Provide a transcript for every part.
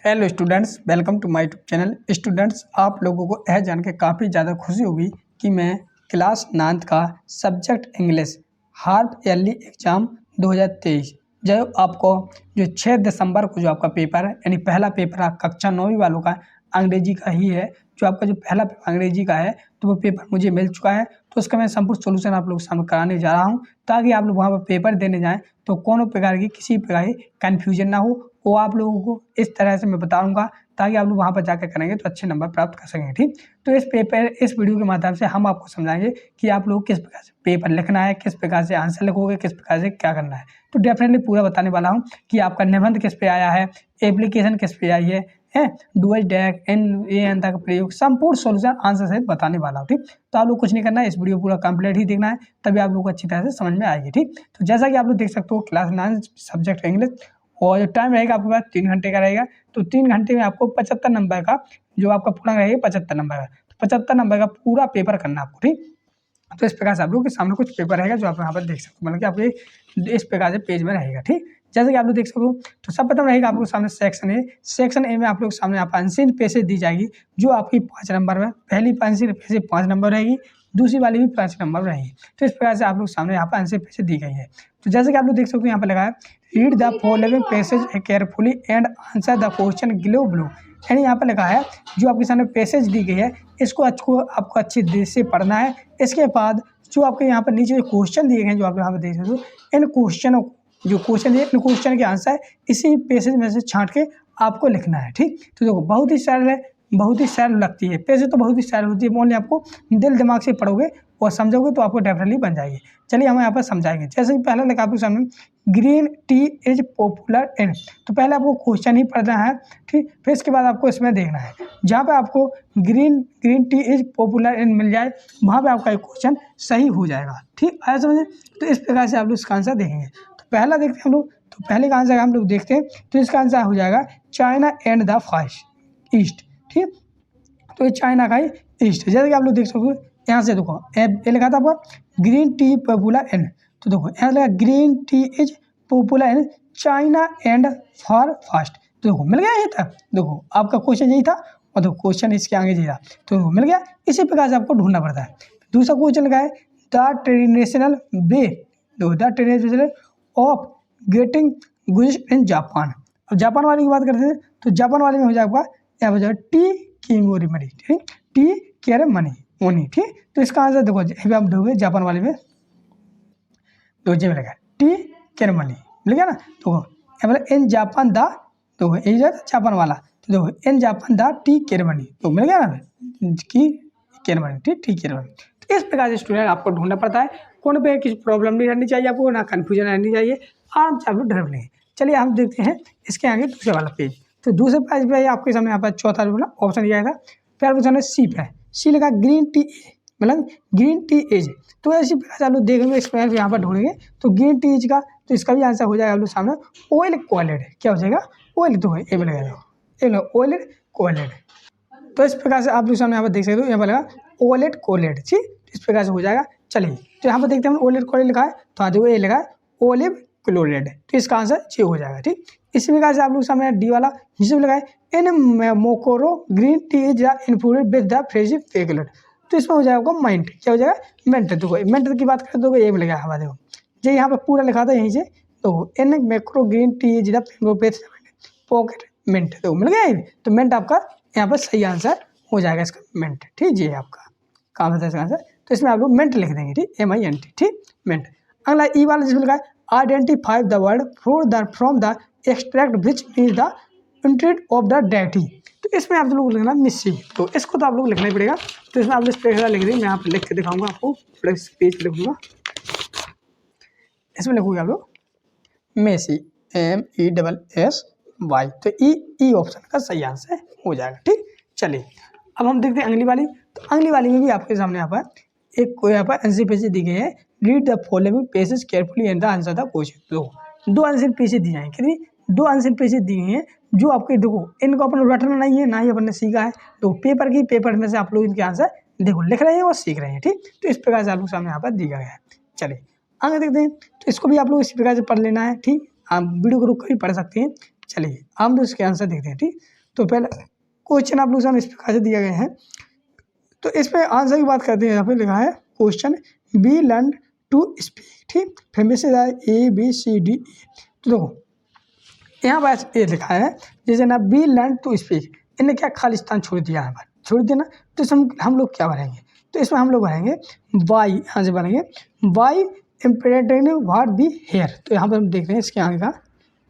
Hello students, welcome to my YouTube channel. Students, आप लोगों को यह जानकर काफ़ी ज़्यादा खुशी होगी कि मैं क्लास 9th का subject English half yearly exam 2023 जो आपको 6 दिसंबर को जो आपका पेपर है, यानी पहला पेपर कक्षा 9वीं वालों का अंग्रेजी का ही है। जो आपका जो पहला पेपर अंग्रेजी का है तो वो पेपर मुझे मिल चुका है, तो उसका मैं संपूर्ण सोल्यूशन आप लोगों के सामने कराने जा रहा हूँ, ताकि आप लोग वहाँ पर पेपर देने जाएँ तो कोनो प्रकार की किसी प्रकार की कन्फ्यूजन ना हो। वो आप लोगों को इस तरह से मैं बताऊंगा ताकि आप लोग वहाँ पर जाकर करेंगे तो अच्छे नंबर प्राप्त कर सकेंगे। ठीक, तो इस वीडियो के माध्यम से हम आपको समझाएंगे कि आप लोग किस प्रकार से पेपर लिखना है, किस प्रकार से आंसर लिखोगे, किस प्रकार से क्या करना है। तो डेफिनेटली पूरा बताने वाला हूँ कि आपका निबंध किस पे आया है, एप्लीकेशन किस पे आई है, डुअल डैक एन का प्रयोग, संपूर्ण सोल्यूशन आंसर सहित बताने वाला हूँ। ठीक, तो आप लोग कुछ नहीं करना है, इस वीडियो पूरा कंप्लीट ही देखना है, तभी आप लोग को अच्छी तरह से समझ में आएगी। ठीक, तो जैसा कि आप लोग देख सकते हो क्लास 9 सब्जेक्ट इंग्लिश, और जो टाइम रहेगा आपके पास 3 घंटे का रहेगा। तो 3 घंटे में आपको 75 नंबर का जो आपका पूरा रहेगा 75 नंबर का, तो 75 नंबर का पूरा पेपर करना आपको। ठीक, तो इस प्रकार से आप लोग के सामने कुछ पेपर रहेगा जो आप यहाँ पर देख सकते हो, मतलब कि आपके इस प्रकार से पेज में रहेगा। ठीक, जैसे कि आप लोग देख सकते हो, तो सब प्रथम रहेगा आपको सामने सेक्शन ए। सेक्शन ए में आप लोग सामने आप अनसीन पेसेज दी जाएगी, जो आपकी 5 नंबर में, पहली अनसीन पेसेज 5 नंबर रहेगी, दूसरी वाली भी 5 नंबर रहेगी। तो इस प्रकार से आप लोग सामने यहाँ पर अनसीन पेसेज दी गई है। तो जैसे कि आप लोग देख सकते हो, यहाँ पर लगा है read the following passage carefully and answer the question glow blue. यानी यहाँ पर लिखा है जो आपके सामने पैसेज दी गई है, इसको आपको अच्छी दृष्टि से पढ़ना है। इसके बाद जो आपके यहाँ पर नीचे जो क्वेश्चन दिए गए हैं, जो आप यहाँ पर देख सकते हो, इन क्वेश्चनों जो क्वेश्चन दिए, इन क्वेश्चन के आंसर इसी पैसेज में से छांट के आपको लिखना है। ठीक, तो देखो बहुत ही सरल है, बहुत ही सरल लगती है, पैसेज तो बहुत ही सरल होती है, ओनली आपको दिल दिमाग से पढ़ोगे और समझोगे तो आपको डेफिनेटली बन जाएगी। चलिए हम यहाँ पर समझाएंगे। जैसे कि पहले लिखा आपके सामने ग्रीन टी इज पॉपुलर इन, तो पहले आपको क्वेश्चन ही पढ़ना है। ठीक, फिर इसके बाद आपको इसमें देखना है, जहाँ पे आपको green tea is popular in मिल जाए, वहाँ पे आपका एक क्वेश्चन सही हो जाएगा। ठीक, आया समझे? तो इस प्रकार से आप लोग इसका आंसर देखेंगे। तो पहला देखते हैं हम लोग, तो पहले का आंसर हम लोग देखते हैं, तो इसका आंसर हो जाएगा China and the fast east. ठीक, तो ये चाइना का ही ईस्ट, जैसे कि आप लोग देख सकते हो, यहाँ से देखो ये लिखा था आपका ग्रीन टी पॉपुलर इन, तो देखो यहाँ लगा green tea is popular in China and for fast, तो देखो मिल गया ये था। देखो आपका क्वेश्चन यही था और देखो क्वेश्चन इसके आगे यही था, तो मिल गया। इसी प्रकार से आपको ढूंढना पड़ता है। दूसरा क्वेश्चन लगा है the traditional way, the traditional of getting goods in Japan. अब जापान वाले की बात करते हैं, तो जापान वाले में हो जाएगा यहाँ हो जाएगा टी की मनी। ठीक, टी केयर मनी ओनी। ठीक, तो इसका आंसर देखो आप दोगे जापान वाले में, तो जे लगा टी केयर मनी मिल गया ना। तो इन जापान द, तो यही जाएगा जापान वाला, तो देखो in Japan the tea care money, तो मिल गया ना की केयर मनी। ठीक, टी केयर मनी। तो इस प्रकार से स्टूडेंट आपको ढूंढना पड़ता है, कौन पे किसी प्रॉब्लम नहीं रहनी चाहिए आपको, ना कन्फ्यूजन रहनी चाहिए, आराम से आप लोग ड्राइव लेंगे। चलिए हम देखते हैं इसके आगे दूसरे वाला पेज। तो दूसरे पेज पे आपके सामने यहाँ पर चौथा ऑप्शन दिया है, फिर आपके सामने सी पे सी लगा ग्रीन टी, मतलब ग्रीन टी एज। तो ऐसी प्रकार से आप लोग देखेंगे, इस प्रकार यहाँ पर ढूंढेंगे तो ग्रीन टी एज का, तो इसका भी आंसर हो जाएगा आप लोग सामने ऑयल क्वालिड। क्या हो जाएगा? ऑयल, तो ये मिलेगा ऑयल क्वालिड। तो इस प्रकार से आप लोग सामने यहाँ पर देख सकते हो, यहाँ पर लगा ऑलेट कोलेट। ठीक, इस प्रकार से हो जाएगा। चलिए तो यहाँ पर देखते हैं ऑलेट कोलेट लिखा है, तो देखो ये लगा ओलिव क्लोराइड, तो इसका आंसर ये हो जाएगा। ठीक, इसी प्रकार से आप लोग सामने डी वाला जिसमें लगा है इन मोकोरो green tea is influence with the फ्रेजी फेगलेट, तो इसमें हो जाएगा माइंट। क्या हो जाएगा? मेंट। देखो मेंट की बात करें तो ये मिलेगा हमारे देखो, जो यहाँ पर पूरा लिखा था यहीं से, तो in macro green tea is the pocket mint, तो मिल गया। तो मिंट आपका यहाँ पर सही आंसर हो जाएगा इसका, मिंट। ठीक, ये आपका काम होता है इसका आंसर, तो इसमें आप लोग मिंट लिख देंगे। ठीक, MINT। ठीक, मिंट। अगला ई वाला जिसमें लिखा है identify the word from the extract which means the intent of the deity, तो इसमें आप लोग लिखना मिसिंग, तो इसको तो आप लोग लिखना ही पड़ेगा। तो इसमें आप लोग लिख देंगे, मैं यहाँ पर लिख के दिखाऊंगा आपको, प्लस पेज पे लिखूंगा, इसमें लिखूंगा आप लोग मेसी MESSY, तो ई ऑप्शन का सही आंसर हो जाएगा। ठीक, चलिए अब हम देखते हैं अगली वाली। तो अगली वाली में भी आपके सामने यहाँ पर एक यहाँ पर आंसर पेज दी गई है, read the following pages carefully and the answer the question. दो आंसर पेजेस दी जाएंगे, कितनी? 2 आंसर पेजेस दी गई हैं, जो आपके देखो इनको अपन रटना नहीं है, ना ही अपन ने सीखा है, तो पेपर में से आप लोग इनके आंसर देखो लिख रहे हैं और सीख रहे हैं। ठीक, तो इस प्रकार से आप लोग सामने यहाँ पर दिया गया है। चलिए आगे देखते हैं, तो इसको भी आप लोग इसी प्रकार से पढ़ लेना है। ठीक, आप वीडियो को रुक कर ही पढ़ सकते हैं। चलिए हम लोग इसके आंसर देखते हैं। ठीक, तो पहले क्वेश्चन आप लोग सामने इस प्रकार से दिया गया है। तो इस पे आंसर की बात करते हैं। यहाँ पे लिखा है question B learn to speak. ठीक, फिर में से ABCDE। तो देखो यहाँ पर ये लिखा है जैसे ना बी लर्न टू स्पीक, इन्हें क्या खालिस्तान छोड़ दिया है, छोड़ दिया ना। तो इसमें हम लोग क्या भरेंगे, तो इसमें हम लोग भरेंगे वाई, यहाँ से भरेंगे why imperative what be here. तो यहाँ पर हम देख रहे हैं इसके आगे का,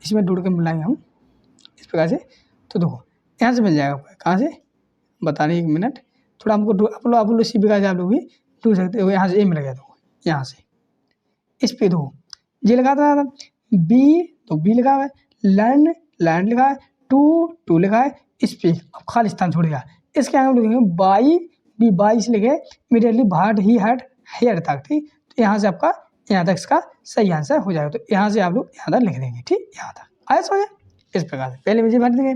इसमें ढूंढ के मिलाएंगे हम इस प्रकार से। तो देखो यहाँ से मिल जाएगा आपको, कहाँ से बता रहे 1 मिनट, थोड़ा हमको आप लोग इसी प्रकार से आप लोग भी ढूंढ सकते हो। यहाँ से ए मिल गया, देखो यहाँ से इस पे दो ये लगा था बी, तो बी लिखा हुआ है, लर्न लर्न लिखा है, टू लिखा है, स्पीक अब खालिस्तान छोड़ दिया। इसके आगे हम लिखेंगे बाई, बी बाई से लिखे immediately but he had here तक। ठीक, तो यहाँ से आपका यहाँ तक इसका सही आंसर हो जाएगा। तो यहाँ से आप लोग यहाँ तक लिख देंगे। ठीक, यहाँ तक आया समझ इस प्रकार से पहले मुझे भर देंगे।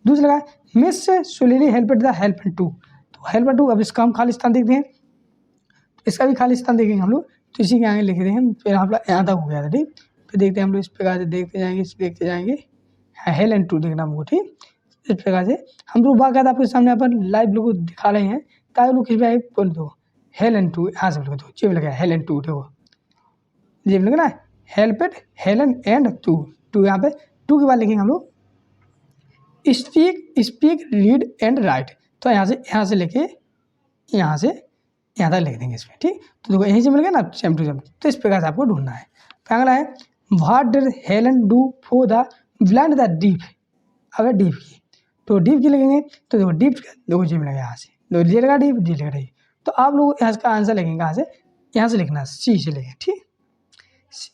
दूसरा लगा मिस सुलेरी हेल्प द हेल्प टू, तो हेल्प टू, अब इसका हम खालिस्तान देखते हैं, इसका भी खालिस्तान देखेंगे हम लोग। तो इसी के आगे लिख देंगे हम, फिर हम यहाँ तक हो गया था। ठीक, फिर देखते हैं हम लोग इस प्रकार से देखते जाएंगे हेल एंड टू देखना हमको। ठीक, इस प्रकार से हम लोग बात आपके सामने यहाँ पर लाइव लोग दिखा रहे हैं ताकि लोग किस बोल दो हेल एंड टू, यहाँ से लिख दो जी लगा हेल एंड टू, देखो जी लगे ना help it Helen and to यहाँ पे टू के बाद लिखेंगे हम लोग स्पीक रीड एंड राइट। तो यहाँ से लेके यहाँ से यहाँ तक लिख देंगे इसमें। ठीक, तो देखो यहीं से मिल गया ना सेम टू सेम। तो इस प्रकार से आपको ढूंढना है। फिर अगला है what did Helen do for the blind the deep. अगर डीप की, तो डीप की लिखेंगे, तो देखो डीप देखो जी मिलेगा यहाँ से, दो जी लगा डीप, जी लगा डीप। तो आप लोग यहाँ का आंसर लिखेंगे यहाँ से लिखना सी से लेके। ठीक,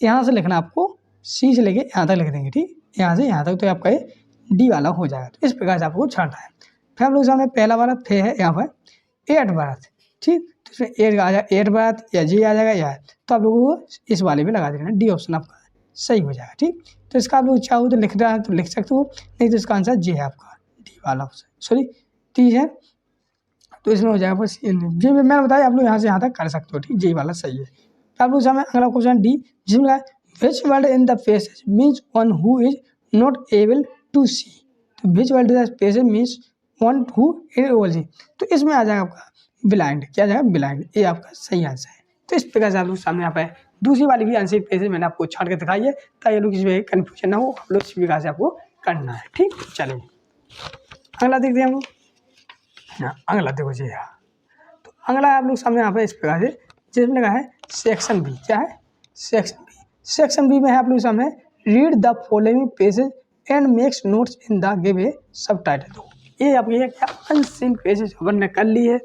यहाँ से लिखना आपको सी से लेके यहाँ तक लिख देंगे। ठीक, यहाँ से यहाँ तक, तो आपका ये डी वाला हो जाएगा। तो इस प्रकार से आपको छांटना है। फिर हम लोग सामने पहला वाला फिर है यहाँ पर एट बर्थ। ठीक, तो इसमें एट आ जाएगा, एट बर्थ या जी आ जाएगा या, तो आप लोगों को इस वाले में लगा देना, डी ऑप्शन आपका सही हो जाएगा। ठीक, तो इसका आप लोग चाहो तो लिख रहा है तो लिख सकते हो, नहीं तो इसका आंसर जी है आपका, डी वाला ऑप्शन, सॉरी टी है। तो इसमें हो जाएगा बस जी, मैंने बताया आप लोग यहाँ से यहाँ तक कर सकते हो। ठीक, जी वाला सही है। तो आप लोग सामने अगला क्वेश्चन डी, जिसमें which word in the passage means one who is not able to see. तो which word in the passage means one who is able see, तो इसमें आ जाएगा आपका ब्लाइंड, क्या जाएगा ब्लाइंड, ये आपका सही आंसर है। तो इस प्रकार से आप लोग सामने यहाँ पे दूसरी वाली भी आंसर पेज मैंने आपको छाट के दिखाई है ताकि लोग इसमें कन्फ्यूजन ना हो, आप लोग इस प्रकार से आपको करना है। ठीक, चलिए अगला देखते हैं हम लोग। अगला देखो जी, तो अगला आप लोग सामने यहाँ पे इस प्रकार से जिसमें लगा है सेक्शन बी, क्या है सेक्शन बी। सेक्शन बी में है आप लोग सामने read the following pages and makes notes in the give सब टाइटल। तो ये आपकी क्या अनसीन पेजेज अपन ने कर ली है।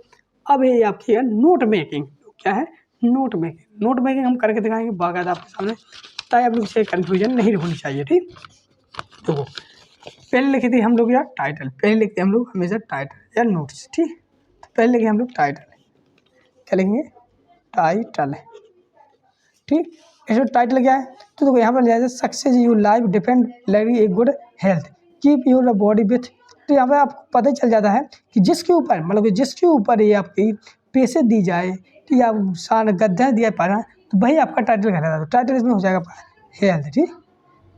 अब ये आपकी है नोट मेकिंग, क्या है नोट मेकिंग। नोट मेकिंग हम करके दिखाएंगे बाकायदा आपके सामने ताकि आप लोग से कन्फ्यूजन नहीं होनी चाहिए। ठीक, तो पहले लिखी थी हम लोग यार टाइटल, पहले लिखते हैं हम लोग हमेशा टाइटल या नोट्स। ठीक, तो पहले लिखे हम लोग टाइटल, क्या लिखेंगे टाइटल। ठीक, इसमें टाइटल क्या है, तो देखो यहाँ पर लिया जाए success you life depend like a good health keep your body with. तो यहाँ पर आपको पता चल जाता है कि जिसके ऊपर मतलब कि जिसके ऊपर ये आपकी पैसे दी जाए तो या सान गद्दा दिया पाना, तो वही आपका टाइटल कहलाता है। तो टाइटल इसमें हो जाएगा हेल्थ। ठीक,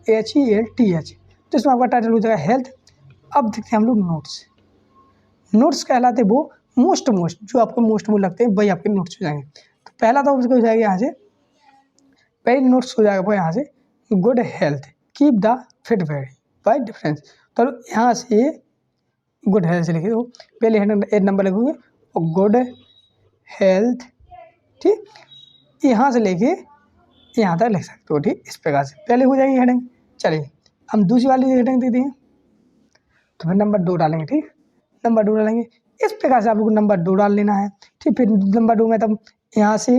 HELTH, तो इसमें आपका टाइटल हो जाएगा हेल्थ। अब देखते हैं हम लोग नोट्स। नोट्स कहलाते वो मोस्ट जो आपको मोस्ट लगते हैं वही आपके नोट्स हो जाएंगे। तो पहला तो उसको हो जाएगा यहाँ से, पहले नोट्स हो जाएगा वो यहाँ से good health keep the fit very by difference. तो यहाँ से गुड हेल्थ से लिखे, तो पहले 8 नंबर लिखोगे और गुड हेल्थ। ठीक, यहाँ से लेके यहाँ तक लिख सकते हो। ठीक, इस प्रकार से पहले हो जाएगी हेडिंग। चलिए हम दूसरी वाली हेडिंग देते हैं, तो फिर नंबर 2 डालेंगे। ठीक, नंबर 2 डालेंगे, इस प्रकार से आपको नंबर 2 डाल लेना है। ठीक, फिर नंबर 2 में तब यहाँ से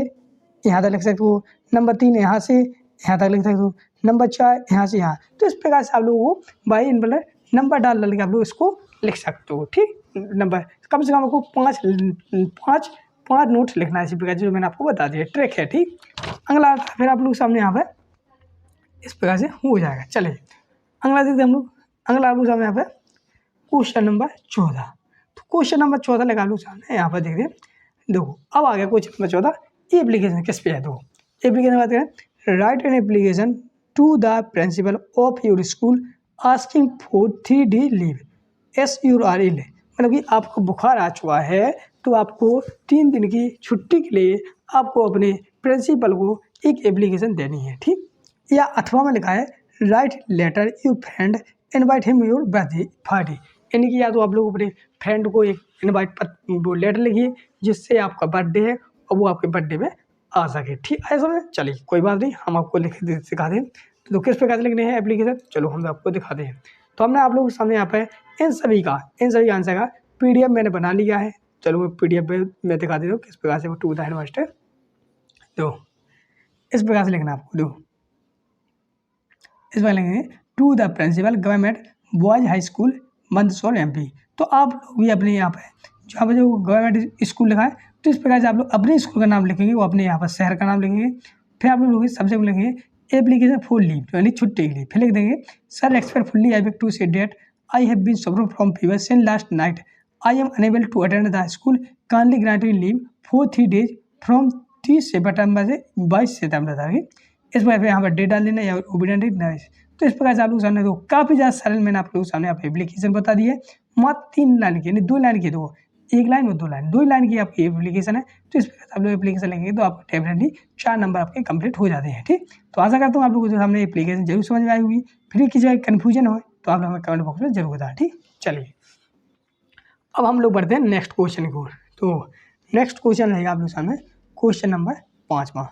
यहाँ तक लिख सकते हो, नंबर 3 यहाँ से यहाँ तक लिख सकते हो, नंबर 4 यहाँ से यहाँ। तो इस प्रकार से आप लोगों को बाई नंबर डाल के आप लोग इसको लिख सकते हो। ठीक, नंबर कम से कम आपको 5 नोट्स लिखना है इसी प्रकार जो मैंने आपको बता दिया, ट्रिक है। ठीक, अगला फिर आप लोग सामने यहाँ पर इस प्रकार से हो जाएगा। चलिए अगला देखते हम लोग। अगला आप लोग सामने यहाँ पर क्वेश्चन नंबर 14। तो क्वेश्चन नंबर 14 लगा लो सामने यहाँ पर देखिए। देखो अब आ गया क्वेश्चन नंबर 14, एप्लीकेशन किस पे है। तो एप्लीकेशन बात करें, write an application to the principal of your school asking for 3 day leave, as you are ill, मतलब कि आपको बुखार आ चुका है तो आपको 3 दिन की छुट्टी के लिए आपको अपने प्रिंसिपल को एक एप्लीकेशन देनी है, ठीक। या अथवा में लिखा है write letter you friend invite him your birthday party, यानी कि या तो आप लोग अपने फ्रेंड को एक इनवाइट वो लेटर लिखिए जिससे आपका बर्थडे है और वो आपके बर्थडे में आ सके, ठीक। ऐसा में चलिए कोई बात नहीं, हम आपको लिख सिखा दें। तो किस प्रकार से लिखने हैं एप्लीकेशन, चलो हम आपको दिखाते हैं। तो हमने आप लोगों के सामने यहाँ पे इन सभी आंसर का PDF मैंने बना लिया है। चलो वो PDF पे मैं दिखा देता हूँ किस प्रकार से वो टू द हेडमास्टर। तो इस प्रकार से लिखना आपको, दो इस बार लिखेंगे to the principal government boys high school Mandsaur MP। तो आप लोग भी अपने यहाँ पे जहाँ पे जो गवर्नमेंट स्कूल लिखा है तो इस प्रकार से आप लोग अपने स्कूल का नाम लिखेंगे, वो अपने यहाँ पर शहर का नाम लिखेंगे। फिर आप लोग सब्जेक्ट लिखेंगे एप्लीकेशन फॉर लीव, यानी छुट्टी के लिए। फिर लिख देंगे sir respectfully I beg to say that I have been suffering from fever since last night I am unable to attend the school kindly grant me leave for 3 days from 30 सितंबर से 22 सितंबर तक। इस प्रकार यहाँ पर डेट डाल देना या ओबिडेंट। तो इस प्रकार से आप लोग सामने दो काफ़ी ज़्यादा सरल मैंने आप लोगों के सामने आप एप्लीकेशन बता दी है। मात्र 3 लाइन की, यानी 2 लाइन की, दो एक लाइन और 2 लाइन, 2 लाइन की आपकी एप्लीकेशन है। तो इस प्रकार से आप लोग एप्लीकेशन लेंगे तो आपको डेफिनेटली 4 नंबर आपके कंप्लीट हो जाते हैं, ठीक। तो आशा करता हूँ आप लोगों को सामने एप्लीकेशन जरूर समझ में आई होगी। फिर किसी जगह कन्फ्यूजन हो तो आप लोग हमें कमेंट बॉक्स में जरूर बताएं, ठीक। चलिए अब हम लोग बढ़ते हैं नेक्स्ट क्वेश्चन की ओर। तो नेक्स्ट क्वेश्चन रहेगा आप लोग सामने क्वेश्चन नंबर 5वां।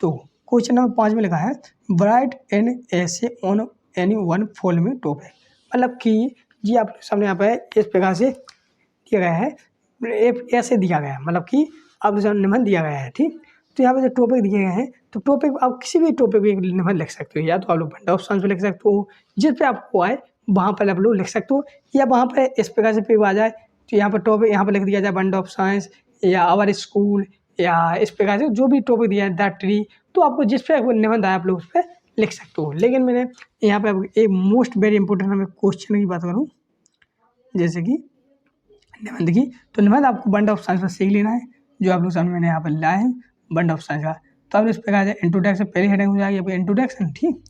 तो क्वेश्चन नंबर 5 में लिखा है राइट एन ऐसे on any one following topic, मतलब कि जी आप लोग सामने यहाँ पे इस प्रकार से दिया गया है, ऐसे दिया गया है, मतलब कि आप लोग सामने निबंध दिया गया है, ठीक। तो यहाँ पे जो टॉपिक दिए गए हैं तो टॉपिक आप किसी भी टॉपिक पे निबंध लिख सकते हो, या तो आप लोग बंड ऑफ साइंस पे लिख सकते हो, जिस पे आपको आए वहाँ पर आप लोग लिख सकते हो, या वहाँ पर इस प्रकार से पेपर आ जाए तो यहाँ पर टॉपिक यहाँ पर लिख दिया जाए बंड ऑफ साइंस या आवर स्कूल, या इस प्रकार से जो भी टॉपिक दिया है द ट्री, तो आपको जिस पे निबंध आया आप लोग उस पर लिख सकते हो। लेकिन मैंने यहाँ पे एक मोस्ट वेरी इंपॉर्टेंट हमें क्वेश्चन की बात करूँ जैसे कि निबंध की, तो निबंध आपको बंड ऑफ साइंस पर सीख लेना है, जो आप लोग सामने मैंने यहाँ पर लाया है बंड ऑफ साइंस का। तो आप इस प्रकार से इंट्रोडक्शन पहले हेडिंग हो जाएगी आपकी इंट्रोडक्शन, ठीक।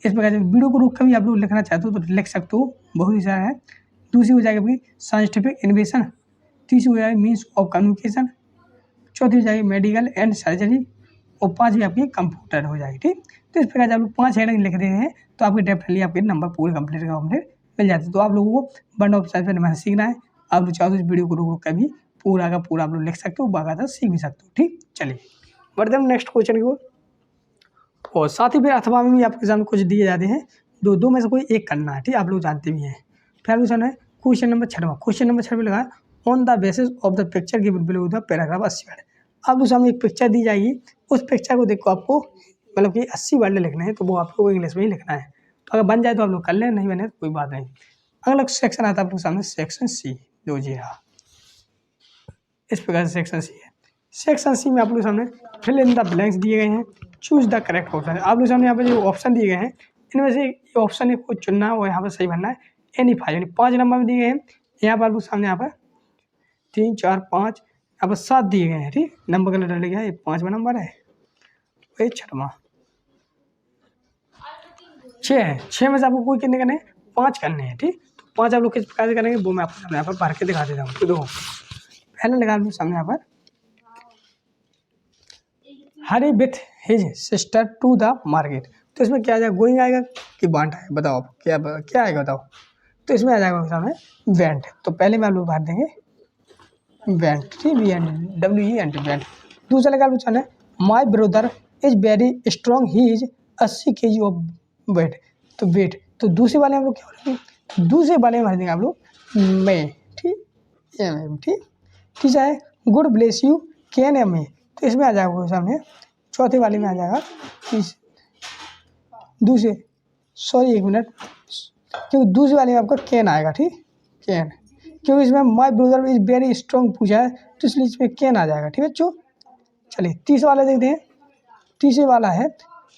इस प्रकार से वीडियो को रोक कर भी आप लोग लिखना चाहते हो तो लिख सकते हो, बहुत ही सारा है। दूसरी हो जाएगी आपकी साइंटिफिक इनोवेशन, तीसरी हो जाएगी मीन्स ऑफ कम्युनिकेशन, चौथी हो जाएगी मेडिकल एंड सर्जरी, और 5वीं आपकी कंप्यूटर हो जाएगी, ठीक। तो इस प्रकार से आप लोग 5 हेडिंग लिख रहे हैं तो आपके डेफिनेटली आपके नंबर पूरे कंप्लीट मिल जाते हैं। तो आप लोगों को बंड ऑफ साइंस पर सीखना है, आप लोग चाहो तो इस वीडियो को रोक कर भी पूरा का पूरा आप लोग लिख सकते हो, बाकायदा सीख भी सकते हो, ठीक। चलिए बढ़ते हैं नेक्स्ट क्वेश्चन की ओर। और साथ ही फिर अथवा में भी आपके सामने कुछ दिए जाते हैं, दो में से कोई एक करना है, ठीक, आप लोग जानते भी हैं। फिर आप लोग है क्वेश्चन नंबर 6वां, क्वेश्चन नंबर 6 में लगा on the basis of the picture given below the paragraph 80 word. आप लोग सामने एक पिक्चर दी जाएगी, उस पिक्चर को देखो आपको मतलब कि 80 वर्ड लिखने हैं, तो वो आपको इंग्लिश में ही लिखना है। तो अगर बन जाए तो आप लोग कर लें, नहीं बने तो कोई बात नहीं। अगला सेक्शन आता है आप लोग सामने सेक्शन C, दो जी हाँ इस प्रकार से सेक्शन C है। सेक्शन C में आप लोग सामने फिल इन द ब्लैंक्स दिए गए हैं, चूज द करेक्ट ऑप्शन। आप लोग सामने यहाँ पर जो ऑप्शन दिए गए हैं इनमें से ऑप्शन को चुनना है और यहाँ पर सही भरना है। एनी 5 यानी 5 नंबर में दिए गए हैं, यहाँ पर आप लोग सामने यहाँ पर 3 4 5 यहाँ पर 7 दिए गए हैं, ठीक। नंबर का डाल गया है, 5वां नंबर है, ये 6वां, 6 है। 6 में से आपको कोई कितने करने हैं, 5 करने हैं, ठीक। तो 5 आप लोग किस प्रकार से करेंगे वो मैं आपको यहाँ पर भर के दिखा देता हूँ। तो देखो पहले लगा लूँ सामने यहाँ पर Hari with his sister to the market. तो इसमें क्या आ जाएगा, गोइंग आएगा कि वांट है, बताओ आप क्या आएगा बताओ। तो इसमें आ जाएगा सामने वेंट, तो पहले में आप लोग भर देंगे वेंट, ठीक, WENT वेंट। दूसरा लगा पूछा है my brother is very strong he is 80 kg of weight. तो वेट, तो दूसरे वाले हम लोग क्या बोलेंगे, दूसरे वाले में भर देंगे आप लोग मैं, ठीक, ठीक। तीसरा है good bless you can M A, तो इसमें आ जाएगा सामने चौथे वाले में आ जाएगा दूसरे, सॉरी एक मिनट, क्योंकि दूसरे वाले में आपका कैन आएगा, ठीक, कैन, क्योंकि इसमें माई ब्रदर इज वेरी स्ट्रॉन्ग पूछा है तो इसलिए इसमें कैन आ जाएगा, ठीक है बच्चों। चलिए तीसरा वाला देखते हैं, तीसरे वाला है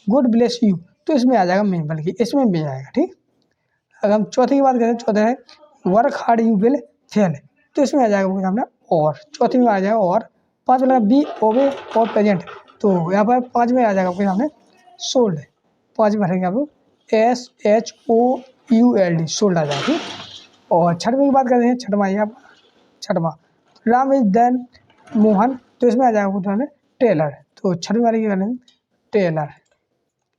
गुड ब्लेस यू, तो इसमें आ जाएगा मैं, बल्कि इसमें भी आएगा, ठीक। अगर हम चौथे की बात करें, चौथा है work hard you will fail, तो इसमें आ जाएगा सामने और, चौथे में आ जाएगा और, 5 वाला बी ओबे और प्रेजेंट, तो यहाँ पर 5 में आ जाएगा आपके सामने सोल्ड, 5 में भरेंगे आप लोग SHOULD शोल्ड आ जाएगा, ठीक। और छठवें की बात करते हैं, छठवां यहाँ छठवां राम इज देन मोहन, तो इसमें आ जाएगा उठाने टेलर, तो छठवीं वाले की करें टेलर,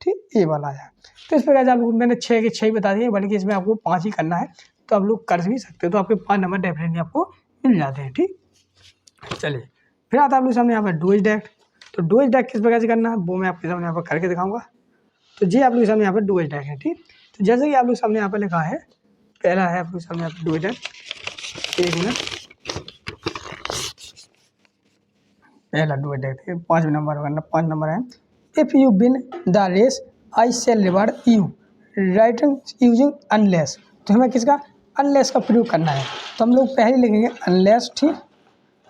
ठीक, ये वाला आया। तो इस प्रकार से आप लोग मैंने 6 के 6 बता दिए, बल्कि इसमें आपको 5 ही करना है, तो आप लोग कर भी सकते हो, तो आपके 5 नंबर डेफिनेटली आपको मिल जाते हैं, ठीक। चलिए फिर आता है आप लोग सामने यहाँ पर डू इज डैट, तो डू इज डैट किस प्रकार से करना है वो मैं आपके सामने यहाँ पर करके दिखाऊंगा। तो जी आप लोग सामने यहाँ पर डू इज डैट है, ठीक। तो जैसे कि आप लोग सामने यहाँ पर लिखा है, पहला है आप लोग सामने यहाँ पर डू इज डैट, एक मिनट, पहला डू इट डैट 5 नंबर करना, 5 नंबर है, if you win the race I sell reward you writing using unless, तो हमें किसका अनलेस का प्रयोग करना है, तो हम लोग पहले लिखेंगे अनलेस, ठीक,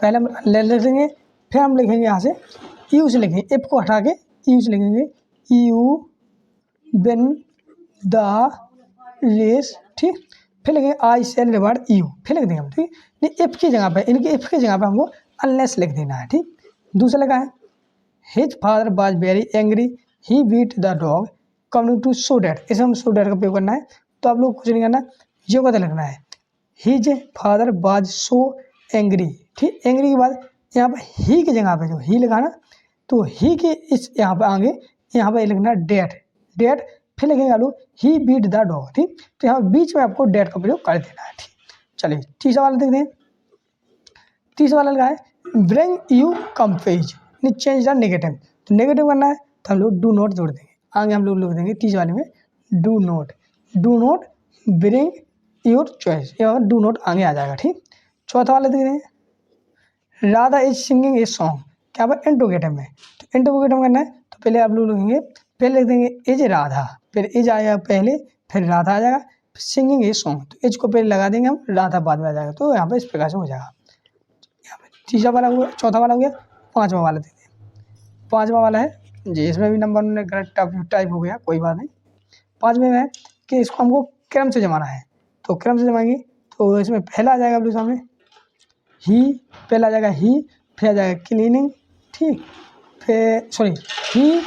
पहले हम अनलेस लिखेंगे, फिर हम लिखेंगे यहाँ से यूज लिखेंगे, इफ को हटा के यूज लिखेंगे, यू विन द रेस, ठीक, फिर लिखेंगे आई सेल रिवार्ड यू, फिर लिख देंगे हम, ठीक। नहीं इफ की जगह पे, इनके इफ की जगह पे हमको अनलेस लिख देना है, ठीक। दूसरा लगा है his father was very angry he beat the dog coming to so that, इसमें हम सो डैट का प्रयोग करना है, तो आप लोग कुछ नहीं करना, जो कदर लिखना है his father was so angry, ठीक, एंग्री के बाद यहाँ पर ही की जगह पे जो ही लिखा ना, तो ही के इस यहाँ पे आगे यहाँ पे लिखना डेट, डेट, फिर लिखेंगे आप लोग ही बीट द डॉग, ठीक, तो यहाँ बीच में आपको डेट का प्रयोग कर देना है, ठीक। चलिए तीसरा वाला देखते हैं, तीसरा वाला लगा है bring you come page change the negative, तो नेगेटिव करना है तो हम लोग डू नॉट जोड़ देंगे, आगे हम लोग लिख देंगे तीसरे वाले में do not bring your choice, ये डू नॉट आगे आ जाएगा, ठीक। चौथा वाला देख रहे हैं Radha is singing a song, क्या बात इंट्रोगेटिव में, तो इंट्रोगेटिव करना है तो पहले आप लोग लिखेंगे, पहले लिख देंगे इज राधा, फिर इज आएगा पहले, फिर राधा आ जाएगा, फिर सिंगिंग ए सॉन्ग, तो इज को पहले लगा देंगे हम, राधा बाद में आ जाएगा, तो यहाँ पे इस प्रकार से हो जाएगा। तीसरा वाला हुआ, चौथा वाला हो गया, पांचवा वाला देखते हैं, पांचवा वाला है जी, इसमें भी नंबर उन्होंने गलत टाइप हो गया, कोई बात नहीं। पांचवें में है कि इसको हमको क्रम से जमाना है, तो क्रम से जमाएंगे, तो इसमें पहला आ जाएगा अपने सामने ही, पहला आ जाएगा ही, फिर आ जाएगा क्लीनिंग, ठीक, फिर सॉरी ही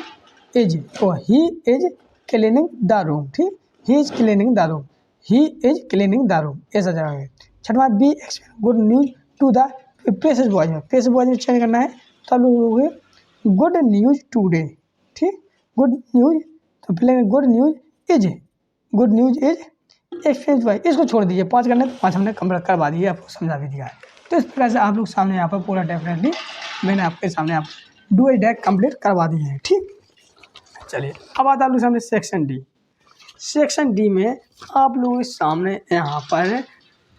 इज, तो he is cleaning the room, ठीक, he is cleaning the room, he is cleaning the room, ऐसा जाएगा। छठवा B explain good news to the passive voice में, पेसेज बॉयज में चेंज करना है, तो आप लोग गुड न्यूज टूडे, ठीक, गुड न्यूज, तो पहले good news is expense wise, इसको छोड़ दीजिए, 5 करने तो 5 हमने कंप्लीट करवा दिए, आपको समझा भी दिया है। तो इस प्रकार से आप लोग सामने यहाँ पर पूरा डेफिनेटली मैंने आपके सामने आप डू ए डैक कंप्लीट करवा दिए हैं, ठीक। चलिए अब आता है आप लोग सामने सेक्शन डी, सेक्शन डी में आप लोगों के सामने यहाँ पर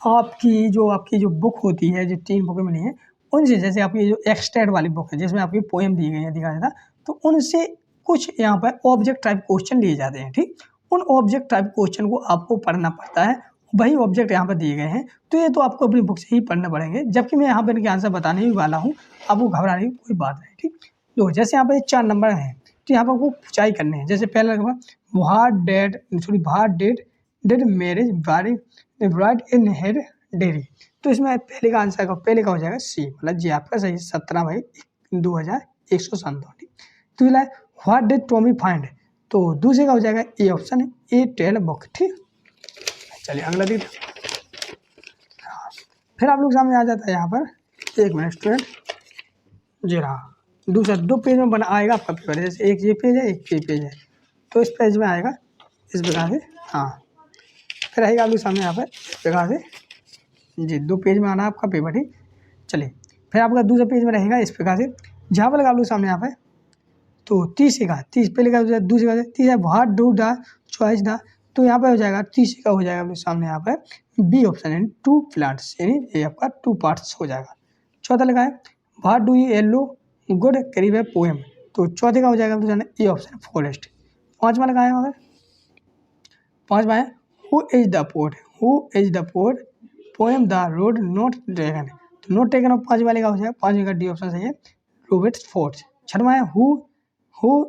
आपकी जो बुक होती है, जो 3 बुकें मिली हैं उनसे, जैसे आपकी जो एक्सटेंड वाली बुक है जिसमें आपकी पोएम दी गई है, दिखाया जाता, तो उनसे कुछ यहाँ पर ऑब्जेक्ट टाइप क्वेश्चन लिए जाते हैं, ठीक। उन ऑब्जेक्ट टाइप क्वेश्चन को आपको पढ़ना पड़ता है, वही ऑब्जेक्ट यहाँ पर दिए गए हैं, तो ये तो आपको अपनी बुक से ही पढ़ने पड़ेंगे, जबकि मैं यहाँ पर इनके आंसर बताने ही वाला हूँ, आपको घबराने की कोई बात नहीं, ठीक। तो जैसे यहाँ पर 4 नंबर हैं, तो यहाँ पर आपको पूछाई करनी है, जैसे पहला number what dead marriage bride in head dairy, तो इसमें पहले का आंसर पहले का हो जाएगा सी, मतलब जी आपका सही 17/2157, ठीक। दूसरा है व्हाट डिड टॉमी फाइंड, तो दूसरे का हो जाएगा ए ऑप्शन है, ए टेल बुक, ठीक। चलिए अगला देखिए, फिर आप लोग सामने आ जाता है यहाँ पर, एक मिनट स्टूडेंट जी, हाँ दूसरा 2 पेज में बना आएगा आपका पेपर, जैसे एक ये पेज है, एक ये पेज है, तो इस पेज में आएगा इस प्रकार से, हाँ, फिर रहेगा आप लोग सामने यहाँ पर इस प्रकार से जी, 2 पेज में आना है आपका पेपर, ठीक। चलिए फिर आपका दूसरा पेज में रहेगा इस प्रकार से, जहाँ पर लगा आप लोग सामने यहाँ पर, तो तीसरे का पहले का दूसरे का तीसरा what do the choice the, तो यहाँ पर हो जाएगा तीसरे का हो जाएगा आप लोग सामने यहाँ पर बी ऑप्शन, यानी 2 प्लांट्स, यानी ये आपका 2 पार्ट्स हो जाएगा। चौथा लगा है what do you yellow good करीब है पोएम, तो चौथे का हो जाएगा आप लोग ए ऑप्शन फॉरेस्ट। पाँचवा लगा है वहाँ पर, पाँचवा है who is the poet poem the road not taken, तो नॉट टेकन और 5 वाले का हो जाएगा, 5 का डी ऑप्शन सही है रॉबर्ट फोर्ट। छठवां है हु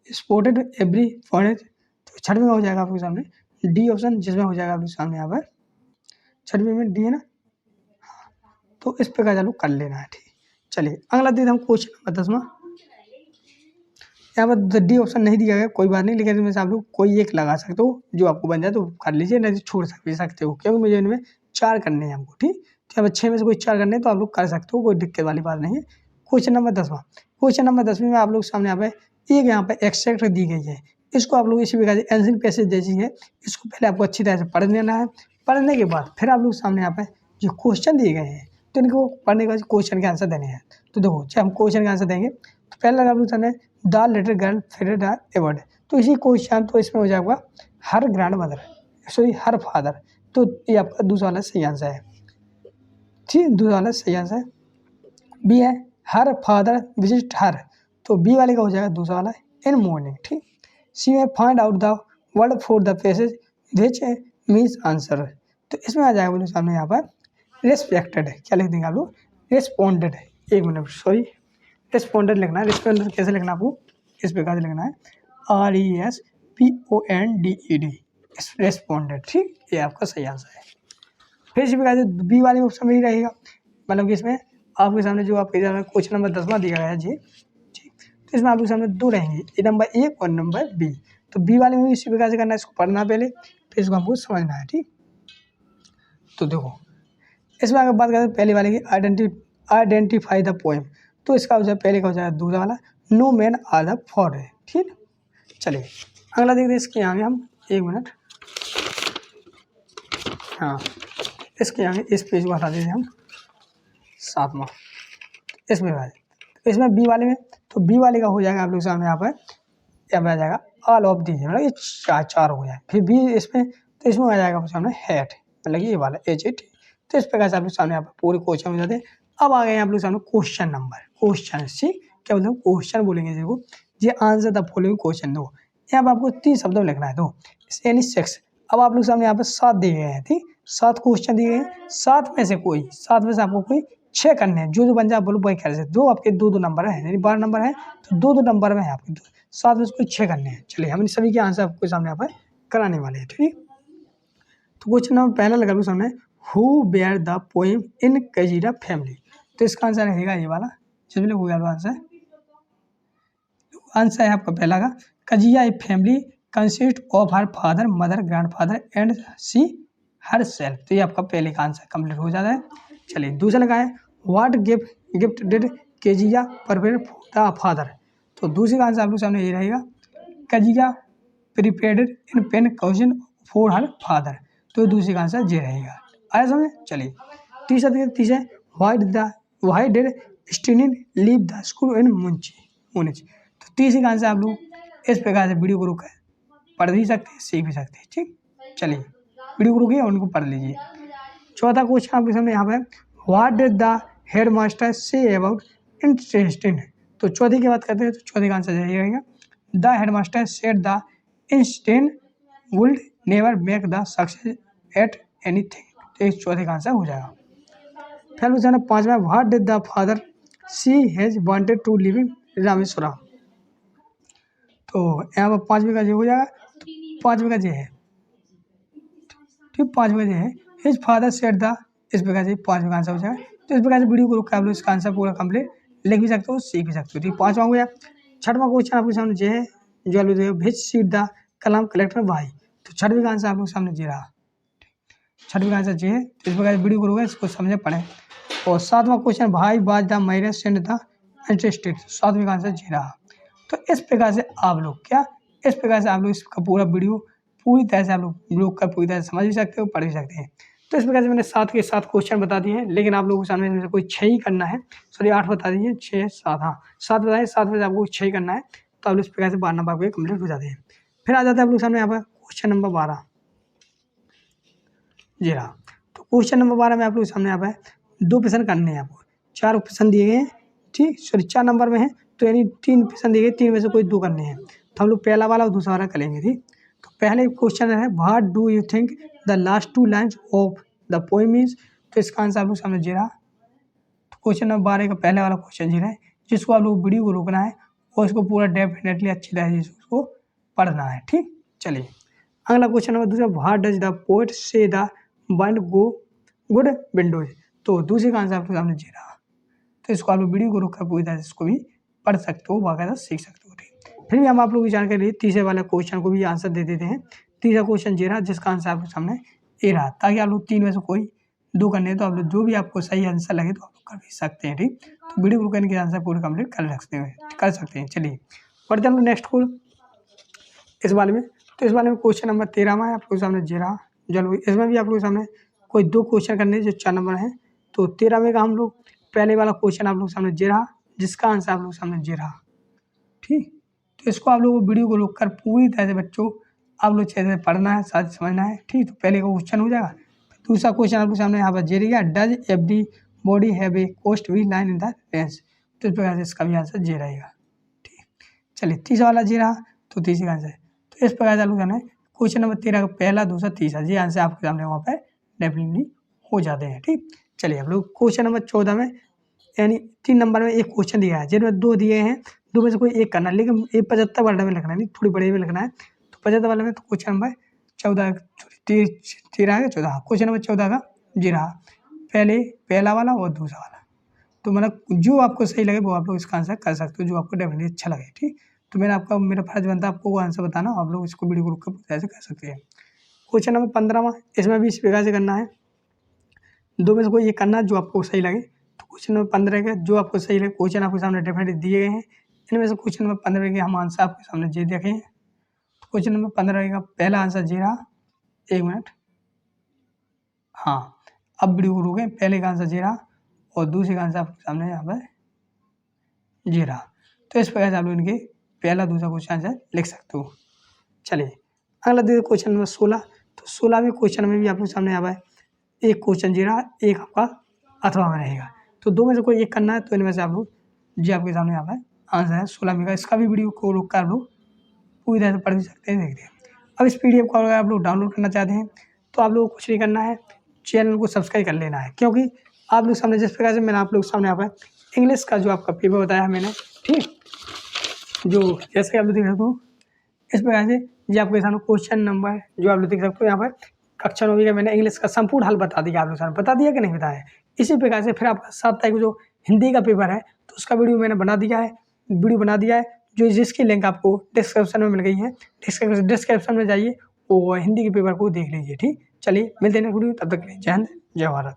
स्पोर्टेड एवरी फॉरेस्ट, तो छठवें का हो जाएगा आपके सामने डी ऑप्शन, जिसमें हो जाएगा आपके सामने यहाँ पर छठवें में डी है ना, तो इस प्रकार चालू कर लेना है, ठीक। चलिए अगला देखते हम क्वेश्चन नंबर 10वां, यहाँ पर डी ऑप्शन नहीं दिया गया, कोई बात नहीं, लेकिन इसमें से आप लोग कोई एक लगा सकते हो, जो आपको बन जाए तो कर लीजिए, नहीं तो छोड़ भी सकते हो, क्योंकि मुझे इनमें 4 करने हैं हमको। ठीक, तो यहाँ पर 6 में से कोई 4 करने हैं तो आप लोग कर सकते हो, कोई दिक्कत वाली बात नहीं है। क्वेश्चन नंबर 10वां, क्वेश्चन नंबर 10वीं में आप लोग सामने यहाँ पे एक यहाँ पे एक्सट्रैक्ट दी गई है, इसको आप लोग इसी प्रकार से एंसिल पैसेज जैसी है, इसको पहले आपको अच्छी तरह से पढ़ लेना है। पढ़ने के बाद फिर आप लोग सामने यहाँ पे जो क्वेश्चन दिए गए हैं तो इनको पढ़ने के बाद क्वेश्चन के आंसर देने हैं। तो देखो, जब हम क्वेश्चन का आंसर देंगे तो पहला आप लोग है the little girl favourite the award, तो इसी क्वेश्चन तो इसमें हो जाएगा her grandmother, sorry her father, तो ये आपका दूसरा वाला सही आंसर है। ठीक, दूसरा वाला सही आंसर है बी है, हर फादर विजिट हर, तो बी वाले का हो जाएगा दूसरा वाला इन मॉर्निंग। ठीक, सी में find out the word for the passage which means answer, तो इसमें आ जाएगा बोलो सामने यहाँ पर रिस्पेक्टेड, क्या लिख देंगे आप लोग, रिस्पॉन्डेड, एक मिनट सॉरी, रिस्पॉन्डेड लिखना है। रिस्पॉन्डेड कैसे लिखना है आपको, इस प्रकार से लिखना है RESPONDED, रिस्पॉन्डेड। ठीक, ये आपका सही आंसर है। फिर इसी प्रकार से बी वाले ऑप्शन में ही रहेगा, मतलब कि इसमें आपके सामने जो आपके क्वेश्चन नंबर 10वां दिया गया है जी, ठीक, तो इसमें आपके सामने 2 रहेंगे, ये नंबर 1 और नंबर बी, तो बी वाले में भी इसी प्रकार से करना है, इसको पढ़ना पहले फिर इसको हमको समझना है। ठीक, तो देखो इसमें अगर बात करें पहले वाले की आइडेंटिफाई द पोएम, तो इसका हो जाएगा पहले का हो जाएगा दूसरा वाला no man are the for है। ठीक, चलिए अगला देखते हैं, इसके आगे हम एक मिनट, हाँ इसके आगे इस पेज को हटा देते हैं हम 7वां, इसमें बी वाले में, तो बी वाले का हो जाएगा आप लोग सामने यहाँ पर आ जाएगा ऑल ऑफ दीज, मतलब ये चार हो जाए। फिर बी इसमें, तो इसमें आ जाएगा सामने हैट, मतलब ये वाला एच, तो इस प्रकार से आप लोग सामने यहाँ पर पूरे क्वेश्चन हो जाते हैं। अब आ गए आप लोग सामने क्वेश्चन नंबर, क्वेश्चन ठीक, क्या बोलते हैं क्वेश्चन बोलेंगे देखो, ये आंसर द फॉलोइंग क्वेश्चन दो, यहाँ पर आपको 3 शब्दों में लिखना है, तो एनी 6। अब आप लोग सामने यहाँ पर 7 दिए गए हैं, ठीक, 7 क्वेश्चन दिए गए हैं, 7 में से आपको कोई 6 करने हैं, जो बन जाए बोलो वही कर सकते, 2 आपके 2 नंबर है, यानी 12 नंबर है, तो 2 नंबर में है आपके 7 में से कोई 6 करने हैं। चलिए हम इन सभी के आंसर आपको सामने यहाँ पर कराने वाले हैं। ठीक, तो क्वेश्चन नंबर पहला लगा लो सामने, who bear the poem in कजीरा फैमिली, तो इसका आंसर रहेगा ये वाला, जिसमें हो गया आंसर है आपका पहला का Kezia a family consist of her father mother grandfather and she herself, तो ये आपका पहले का आंसर कंप्लीट हो जाता है। चलिए दूसरा लगा है what gift did Kezia prepare for the father, तो दूसरे का आंसर आप लोग सामने ये रहेगा Kezia prepared in pin cushion for her father, तो दूसरे का आंसर ये रहेगा। आया समझ। चलिए तीसरा व्हाई डिड स्टीनिन leave the school in Munich, तो तीसरे का आंसर आप लोग इस प्रकार से वीडियो को रुक पढ़ भी सकते हैं, सीख भी सकते हैं। ठीक, चलिए वीडियो को रुकिए और उनको पढ़ लीजिए। चौथा क्वेश्चन आपके सामने यहाँ पर what did the head master say about interesting, तो चौथे की बात करते हैं, तो चौथे का आंसर यही रहेगा the head master said the instant would never make the success at anything, तो इस चौथे का आंसर हो जाएगा। फिर पूछा ना 5वां what did the father see has wanted to live in Rameswaram, तो यहाँ पर 5वें का ये हो जाएगा, तो 5वें का ये है, ठीक 5वें का ये है हिज फादर सेड द, इस प्रकार से 5वें का आंसर हो जाएगा। तो इस प्रकार से वीडियो को रोक आप लोग इसका आंसर पूरा कंप्लीट लिख भी सकते हो, सीख भी सकते हो। ठीक, 5वां हो गया। 6वां क्वेश्चन आपके सामने ये है जो आप लोग भेज सीट द कलाम कलेक्टर भाई, तो 6वें का आंसर आप लोग सामने ये रहा, 6वें का आंसर ये है। तो इस प्रकार से वीडियो को रोके इसको समझे पढ़े। और 7वां क्वेश्चन भाई बाज the marriage send the interested, 7वें का आंसर ये रहा। तो इस प्रकार से आप लोग इस प्रकार से आप लोग इसका पूरा वीडियो पूरी तरह से आप लोग का पूरी तरह से समझ भी सकते हो, पढ़ भी सकते हैं। तो इस प्रकार से मैंने 7 के 7 क्वेश्चन बता दिए हैं, लेकिन आप लोगों के सामने में से कोई 6 ही करना है, सॉरी 8 बता दीजिए, 6 7, हाँ 7 बताइए, 7 में से आपको 6 ही करना है, तो आप लोग इस प्रकार से 12 नंबर आपके कंप्लीट हो जाते हैं। फिर आ जाता है आप लोग सामने यहाँ पर क्वेश्चन नंबर 12, जी हाँ। तो क्वेश्चन नंबर 12 में आप लोग सामने यहाँ पर 2 प्रश्न करने हैं, आपको 4 प्रश्न दिए गए हैं, ठीक, सॉरी 4 नंबर में है, तो यानी 3 प्रश्न दिए गए, 3 में से कोई 2 करने हैं, तो हम लोग पहला वाला और दूसरा वाला करेंगे। ठीक, तो पहले क्वेश्चन है what do you think the last 2 lines of the poem is, तो इसका आंसर आप लोग सामने जी रहा। तो क्वेश्चन नंबर 12 का पहले वाला क्वेश्चन जी रहा है, जिसको आप लोग वीडियो को रोकना है और इसको पूरा डेफिनेटली अच्छी तरह से उसको पढ़ना है। ठीक, चलिए अगला क्वेश्चन नंबर दूसरा व्हाट डज द पोएट से the wind go good Windows, तो दूसरे का आंसर आप लोग सामने जी रहा। तो इसको आप लोग वीडियो को रोक कर पूरी तरह से इसको भी पढ़ सकते हो, बाकायदा सीख सकते हो। ठीक, फिर भी हम आप लोगों की जानकारी लिए तीसरे वाला क्वेश्चन को भी आंसर दे देते हैं। तीसरा क्वेश्चन ये रहा जिसका आंसर आपके सामने ए रहा, ताकि आप लोग 3 में से कोई 2 करने हैं, तो आप लोग जो भी आपको सही आंसर लगे तो आप लोग कर भी सकते हैं। ठीक, तो वीडियो को करने के आंसर पूरे कंप्लीट कर सकते हैं। चलिए बढ़ते हम लोग नेक्स्ट को इस वाले में। तो इस वाले में क्वेश्चन नंबर 13 में आप लोगों के सामने ये रहा। चलो इसमें भी आप लोगों के सामने कोई 2 क्वेश्चन करने हैं जो 4 नंबर हैं। तो 13 में का हम लोग पहले वाला क्वेश्चन आप लोगों के सामने ये रहा, जिसका आंसर आप लोगों के सामने ये रहा। ठीक, तो इसको आप लोगों को वीडियो को रोक कर पूरी तरह से बच्चों आप लोग अच्छे से पढ़ना है, साथ समझना है। ठीक, तो पहले का क्वेश्चन हो जाएगा। दूसरा क्वेश्चन आप लोग सामने यहाँ पर ये रहेगा, does everybody have a coast we line in the range. तो इस प्रकार से इसका भी आंसर ये रहेगा। ठीक, चलिए तीसरा वाला ये रहा, तो तीसरे का आंसर। तो इस प्रकार से आप लोग जाना है क्वेश्चन नंबर 13 का पहला, दूसरा, तीसरा ये आंसर आपके सामने वहाँ पर डेफिनेटली हो जाते हैं। ठीक, चलिए हम लोग क्वेश्चन नंबर 14 में यानी 3 नंबर में एक क्वेश्चन दिया है, जिनमें 2 दिए हैं, 2 में से कोई एक करना है, लेकिन ये 75 वर्ड में लिखना है, नहीं थोड़ी बड़े में लिखना है। तो 75 वाले में तो क्वेश्चन नंबर 14 13 है 14, क्वेश्चन नंबर 14 का जी रहा, पहला वाला और दूसरा वाला। तो मतलब जो आपको सही लगे वो आप लोग इसका आंसर कर सकते हो, जो आपको डेफिनेटली अच्छा लगे। ठीक, तो मेरा फर्ज बनता है आपको वो आंसर बताना, आप लोग इसको वीडियो को रुक कर ऐसे कर सकते हैं। क्वेश्चन नंबर 15 में इसमें भी इस प्रकार से करना है, 2 में से कोई ये करना है जो आपको सही लगे। तो क्वेश्चन नंबर 15 का जो आपको सही लगे, क्वेश्चन आपके सामने डेफिनेटली दिए गए हैं। इनमें से क्वेश्चन नंबर 15 के हम आंसर आपके सामने ये देखे हैं। क्वेश्चन नंबर 15 का पहला आंसर ये रहा, 1 मिनट, हाँ अब वीडियो को रोकें, पहले का आंसर ये रहा और दूसरे का आंसर आपके सामने यहाँ पर ये रहा। तो इस प्रकार से आप लोग इनके पहला दूसरा क्वेश्चन आंसर लिख सकते हो। चलिए अगला देखिए क्वेश्चन नंबर 16। तो 16वें क्वेश्चन में भी आप लोग सामने यहाँ पर एक क्वेश्चन ये रहा, एक आपका अथवा में रहेगा। तो 2 में से कोई एक करना है, तो इनमें से आप लोग जी आपके सामने यहाँ पर आंसर है 16वें का। इसका भी वीडियो को रोक कर आप लोग पूरी तरह से पढ़ भी सकते हैं, देखते हैं। अब इस PDF को अगर आप लोग डाउनलोड करना चाहते हैं तो आप लोगों को कुछ नहीं करना है, चैनल को सब्सक्राइब कर लेना है, क्योंकि आप लोग सामने जिस प्रकार से मैंने आप लोग सामने यहाँ पर इंग्लिश का जो आपका पेपर बताया है मैंने, ठीक, जो जैसे आप लोग देख सकते हो इस प्रकार से ये आपके सामने क्वेश्चन नंबर जो आप लोग देख सकते हो यहाँ पर कक्षा 9 का मैंने इंग्लिश का संपूर्ण हल बता दिया, आप लोग सामने बता दिया कि नहीं बताया। इसी प्रकार से फिर आपका 7 तारीख को जो हिंदी का पेपर है तो उसका वीडियो मैंने बना दिया है, जो जिसकी लिंक आपको डिस्क्रिप्शन में मिल गई है। डिस्क्रिप्शन में जाइए वो हिंदी के पेपर को देख लीजिए। ठीक, चलिए मिलते हैं नेक्स्ट वीडियो, तब तक के लिए जय हिंद जय भारत।